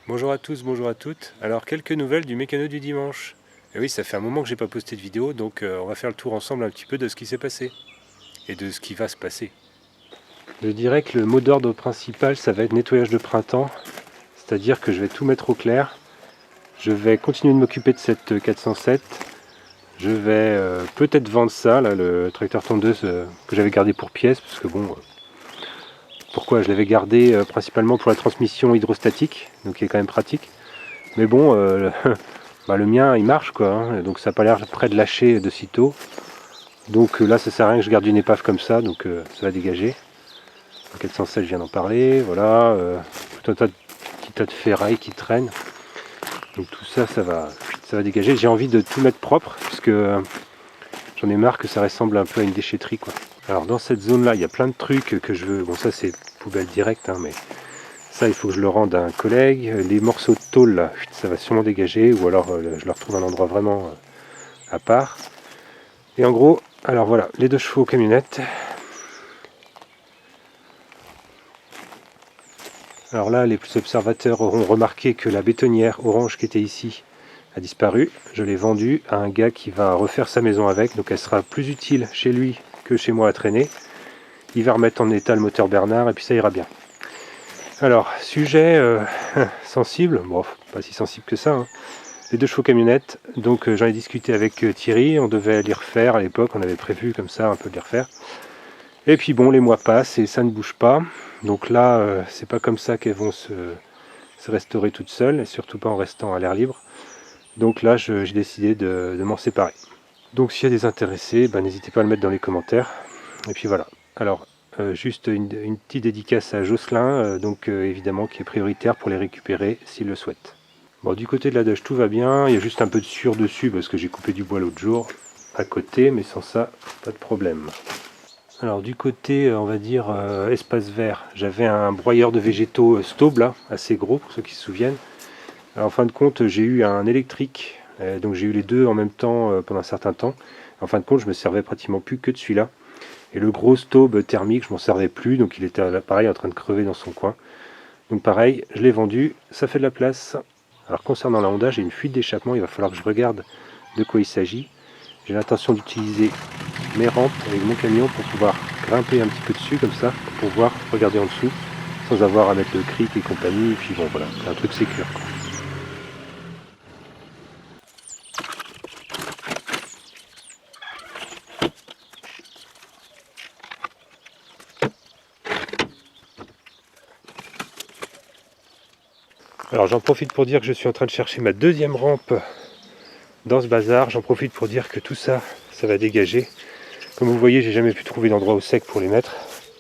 Bonjour à tous, bonjour à toutes. Alors quelques nouvelles du mécano du dimanche. Et oui, ça fait un moment que j'ai pas posté de vidéo, donc on va faire le tour ensemble un petit peu de ce qui s'est passé et de ce qui va se passer. Je dirais que le mot d'ordre principal, ça va être nettoyage de printemps, c'est-à-dire que je vais tout mettre au clair. Je vais continuer de m'occuper de cette 407. Je vais peut-être vendre ça, là, le tracteur tondeuse que j'avais gardé pour pièce, parce que bon, pourquoi je l'avais gardé principalement pour la transmission hydrostatique, donc qui est quand même pratique. Mais bon, bah, le mien il marche quoi, hein, donc ça n'a pas l'air près de lâcher de sitôt. Donc là ça sert à rien que je garde une épave comme ça, donc ça va dégager. Le 407 je viens d'en parler, voilà, tout un tas de petits tas de ferraille qui traînent. Donc tout ça, ça va dégager. J'ai envie de tout mettre propre, puisque j'en ai marre que ça ressemble un peu à une déchetterie quoi. Alors dans cette zone là, il y a plein de trucs que je veux. Bon ça c'est poubelle directe, hein, mais ça il faut que je le rende à un collègue. Les morceaux de tôle là, ça va sûrement dégager, ou alors je leur trouve un endroit vraiment à part. Et en gros, alors voilà, les 2 chevaux camionnettes. Alors là, les plus observateurs auront remarqué que la bétonnière orange qui était ici a disparu. Je l'ai vendue à un gars qui va refaire sa maison avec, donc elle sera plus utile chez lui que chez moi à traîner. Il va remettre en état le moteur Bernard et puis ça ira bien. Alors, sujet sensible, bon, pas si sensible que ça, hein. Les 2 chevaux camionnettes, donc j'en ai discuté avec Thierry, on devait les refaire à l'époque, on avait prévu comme ça un peu de les refaire. Et puis bon, les mois passent et ça ne bouge pas. Donc là, c'est pas comme ça qu'elles vont se restaurer toutes seules, et surtout pas en restant à l'air libre. Donc là, j'ai décidé de m'en séparer. Donc s'il y a des intéressés, n'hésitez pas à le mettre dans les commentaires. Et puis voilà. Alors, juste une petite dédicace à Jocelyn, donc évidemment qui est prioritaire pour les récupérer s'il le souhaite. Bon, du côté de la douche, tout va bien. Il y a juste un peu de sueur dessus parce que j'ai coupé du bois l'autre jour à côté, mais sans ça, pas de problème. Alors du côté, on va dire, espace vert, j'avais un broyeur de végétaux Staub là, assez gros pour ceux qui se souviennent. Alors, en fin de compte, j'ai eu un électrique, donc j'ai eu les deux en même temps pendant un certain temps. En fin de compte, je me servais pratiquement plus que de celui-là. Et le gros Staub thermique, je m'en servais plus, donc il était pareil en train de crever dans son coin. Donc pareil, je l'ai vendu, ça fait de la place. Alors concernant la Honda, j'ai une fuite d'échappement, il va falloir que je regarde de quoi il s'agit. J'ai l'intention d'utiliser mes rampes avec mon camion pour pouvoir grimper un petit peu dessus comme ça, pour pouvoir regarder en dessous sans avoir à mettre le cric et compagnie. Et puis bon voilà, c'est un truc sécure quoi. Alors j'en profite pour dire que je suis en train de chercher ma deuxième rampe dans ce bazar. J'en profite pour dire que tout ça, ça va dégager. Comme vous voyez, j'ai jamais pu trouver d'endroit au sec pour les mettre.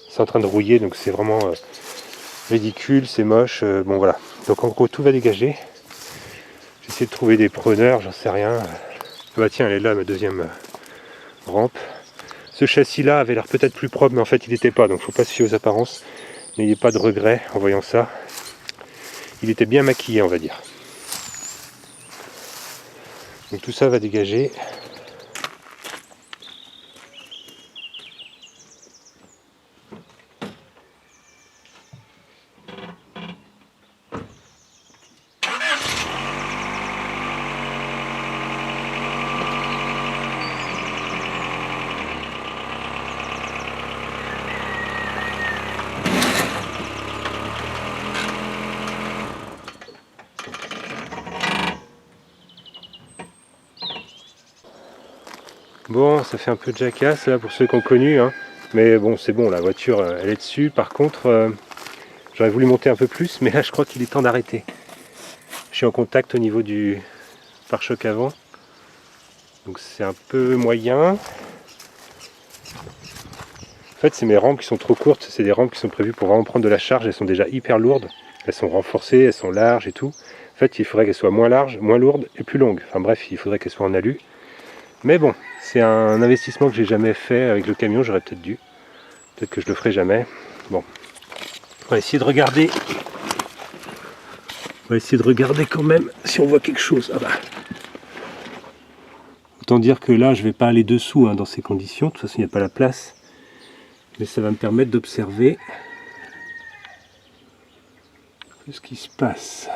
C'est en train de rouiller, donc c'est vraiment ridicule, c'est moche. Bon voilà. Donc en gros, tout va dégager. J'essaie de trouver des preneurs, j'en sais rien. Bah tiens, elle est là, ma deuxième rampe. Ce châssis-là avait l'air peut-être plus propre, mais en fait il n'était pas, donc faut pas se fier aux apparences. N'ayez pas de regrets en voyant ça. Il était bien maquillé, on va dire. Donc tout ça va dégager. Bon, ça fait un peu de jacasse là pour ceux qui ont connu, hein. Mais bon, c'est bon, la voiture elle est dessus. Par contre, j'aurais voulu monter un peu plus, mais là je crois qu'il est temps d'arrêter. Je suis en contact au niveau du pare-choc avant, donc c'est un peu moyen. En fait, c'est mes rampes qui sont trop courtes, c'est des rampes qui sont prévues pour vraiment prendre de la charge, elles sont déjà hyper lourdes, elles sont renforcées, elles sont larges et tout. En fait, il faudrait qu'elles soient moins larges, moins lourdes et plus longues. Enfin bref, il faudrait qu'elles soient en alu. Mais bon, c'est un investissement que j'ai jamais fait avec le camion, j'aurais peut-être dû. Peut-être que je le ferai jamais. Bon. On va essayer de regarder. On va essayer de regarder quand même si on voit quelque chose. Ah bah. Autant dire que là, je ne vais pas aller dessous hein, dans ces conditions. De toute façon, il n'y a pas la place. Mais ça va me permettre d'observer ce qui se passe.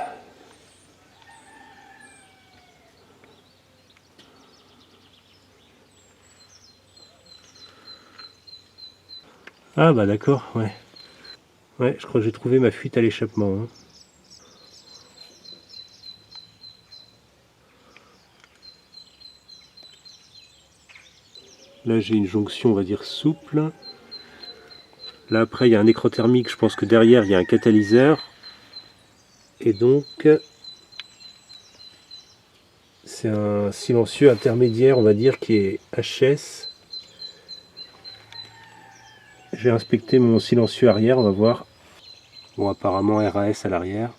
Ah bah d'accord, ouais. Ouais, je crois que j'ai trouvé ma fuite à l'échappement. Hein. Là j'ai une jonction on va dire souple. Là après il y a un écran thermique, je pense que derrière il y a un catalyseur. Et donc c'est un silencieux intermédiaire on va dire qui est HS. Je vais inspecter mon silencieux arrière, on va voir. Bon apparemment RAS à l'arrière.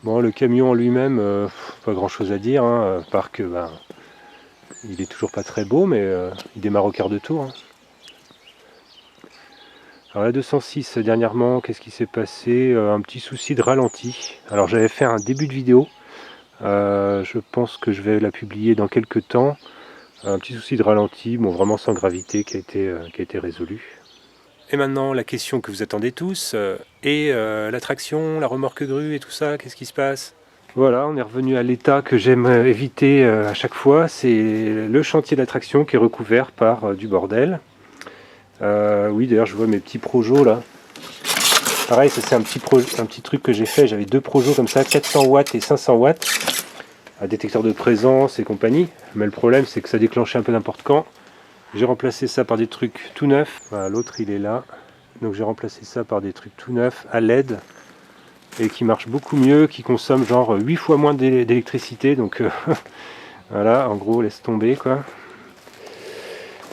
Bon le camion en lui-même, pas grand chose à dire, hein, à part que ben, il est toujours pas très beau mais il démarre au quart de tour. Hein. Alors la 206 dernièrement, qu'est-ce qui s'est passé? Un petit souci de ralenti. Alors j'avais fait un début de vidéo, je pense que je vais la publier dans quelques temps. Un petit souci de ralenti, bon vraiment sans gravité, qui a été résolu. Et maintenant la question que vous attendez tous, et la traction, la remorque grue et tout ça, qu'est-ce qui se passe? Voilà, on est revenu à l'état que j'aime éviter à chaque fois, c'est le chantier d'attraction qui est recouvert par du bordel. Oui d'ailleurs je vois mes petits projos là. Pareil, ça c'est un petit truc que j'ai fait, j'avais deux projos comme ça, 400 watts et 500 watts, à détecteur de présence et compagnie, mais le problème c'est que ça déclenchait un peu n'importe quand. J'ai remplacé ça par des trucs tout neufs, voilà, l'autre il est là, donc j'ai remplacé ça par des trucs tout neufs à LED, et qui marchent beaucoup mieux, qui consomment genre 8 fois moins d'électricité, donc voilà, en gros laisse tomber quoi.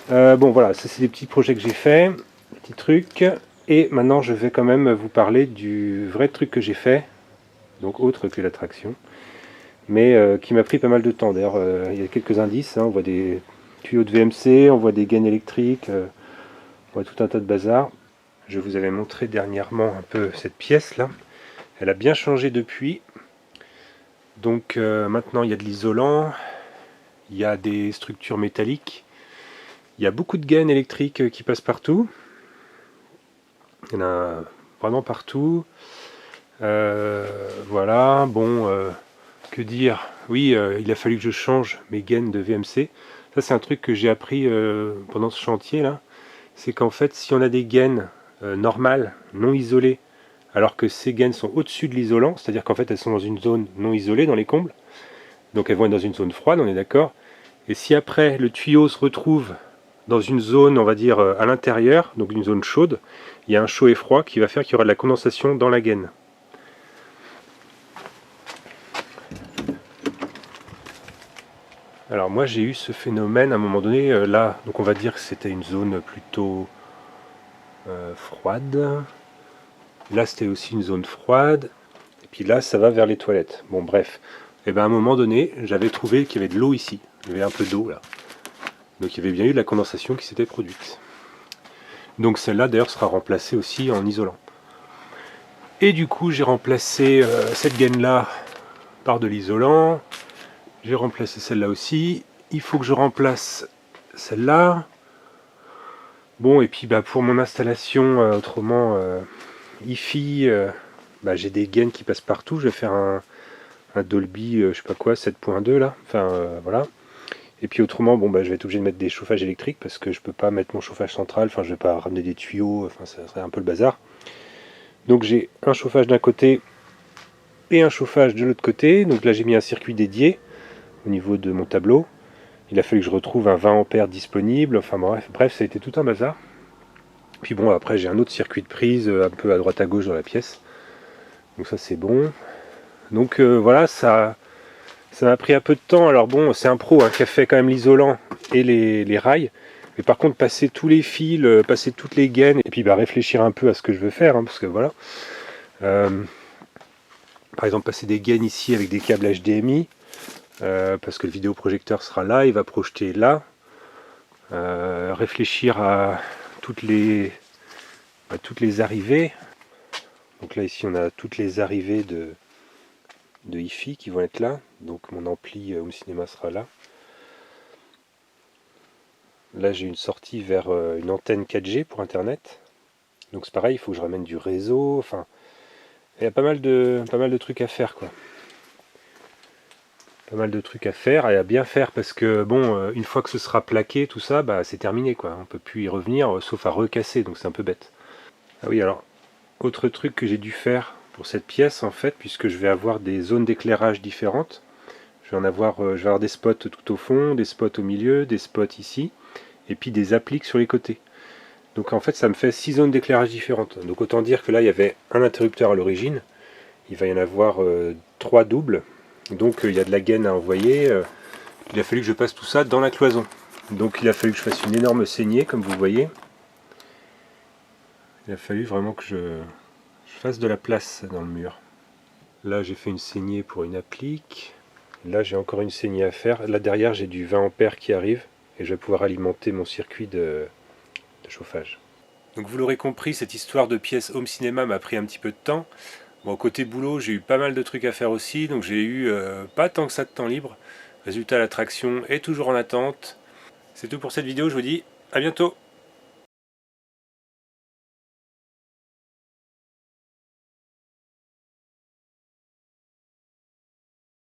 Bon voilà, ça c'est des petits projets que j'ai fait, des petits trucs, et maintenant je vais quand même vous parler du vrai truc que j'ai fait, donc autre que l'attraction, mais qui m'a pris pas mal de temps. D'ailleurs, il y a quelques indices, hein, on voit des tuyaux de VMC, on voit des gaines électriques, on voit tout un tas de bazar. Je vous avais montré dernièrement un peu cette pièce là, elle a bien changé depuis. Donc maintenant il y a de l'isolant, il y a des structures métalliques, il y a beaucoup de gaines électriques qui passent partout, il y en a vraiment partout. Voilà, bon, que dire? Oui, il a fallu que je change mes gaines de VMC. Ça c'est un truc que j'ai appris pendant ce chantier là. C'est qu'en fait si on a des gaines normales, non isolées, alors que ces gaines sont au-dessus de l'isolant, c'est-à-dire qu'en fait elles sont dans une zone non isolée dans les combles, donc elles vont être dans une zone froide, on est d'accord. Et si après le tuyau se retrouve dans une zone, on va dire à l'intérieur, donc une zone chaude, il y a un chaud et froid qui va faire qu'il y aura de la condensation dans la gaine. Alors moi j'ai eu ce phénomène à un moment donné, là, donc on va dire que c'était une zone plutôt froide. Là c'était aussi une zone froide, et puis là ça va vers les toilettes. Bon bref, et bien à un moment donné j'avais trouvé qu'il y avait de l'eau ici, il y avait un peu d'eau là. Donc il y avait bien eu de la condensation qui s'était produite. Donc celle-là d'ailleurs sera remplacée aussi en isolant. Et du coup j'ai remplacé cette gaine là par de l'isolant. J'ai remplacé celle-là aussi. Il faut que je remplace celle-là. Bon, et puis bah, pour mon installation autrement hi-fi, bah, j'ai des gaines qui passent partout. Je vais faire un Dolby, je sais pas quoi, 7.2 là. Enfin voilà. Et puis autrement, bon bah je vais être obligé de mettre des chauffages électriques parce que je peux pas mettre mon chauffage central. Enfin, je vais pas ramener des tuyaux. Enfin, ça serait un peu le bazar. Donc j'ai un chauffage d'un côté et un chauffage de l'autre côté. Donc là j'ai mis un circuit dédié au niveau de mon tableau. Il a fallu que je retrouve un 20 ampères disponible. Enfin bref, ça a été tout un bazar. Puis bon, après j'ai un autre circuit de prise un peu à droite à gauche dans la pièce. Donc ça c'est bon. Donc voilà, ça m'a pris un peu de temps. Alors bon, c'est un pro hein, qui a fait quand même l'isolant et les rails. Mais par contre, passer tous les fils, passer toutes les gaines, et puis bah, réfléchir un peu à ce que je veux faire, hein, parce que voilà. Par exemple, passer des gaines ici avec des câbles HDMI, parce que le vidéoprojecteur sera là, il va projeter là. Réfléchir à toutes les arrivées. Donc là, ici, on a toutes les arrivées de hi-fi qui vont être là. Donc mon ampli home cinéma sera là. Là, j'ai une sortie vers une antenne 4G pour Internet. Donc c'est pareil, il faut que je ramène du réseau. Enfin, il y a pas mal de trucs à faire, quoi. Pas mal de trucs à faire et à bien faire parce que bon, une fois que ce sera plaqué, tout ça, bah c'est terminé quoi. On peut plus y revenir sauf à recasser, donc c'est un peu bête. Ah oui, alors, autre truc que j'ai dû faire pour cette pièce en fait, puisque je vais avoir des zones d'éclairage différentes. Je vais avoir des spots tout au fond, des spots au milieu, des spots ici, et puis des appliques sur les côtés. Donc en fait ça me fait 6 zones d'éclairage différentes. Donc autant dire que là il y avait un interrupteur à l'origine, il va y en avoir 3 doubles. Donc il y a de la gaine à envoyer. Il a fallu que je passe tout ça dans la cloison. Donc il a fallu que je fasse une énorme saignée comme vous voyez. Il a fallu vraiment que je fasse de la place dans le mur. Là j'ai fait une saignée pour une applique. Là j'ai encore une saignée à faire. Là derrière j'ai du 20 ampères qui arrive et je vais pouvoir alimenter mon circuit de chauffage. Donc vous l'aurez compris, cette histoire de pièce home cinéma m'a pris un petit peu de temps. Bon, côté boulot, j'ai eu pas mal de trucs à faire aussi, donc j'ai eu pas tant que ça de temps libre. Résultat, l'attraction est toujours en attente. C'est tout pour cette vidéo, je vous dis à bientôt.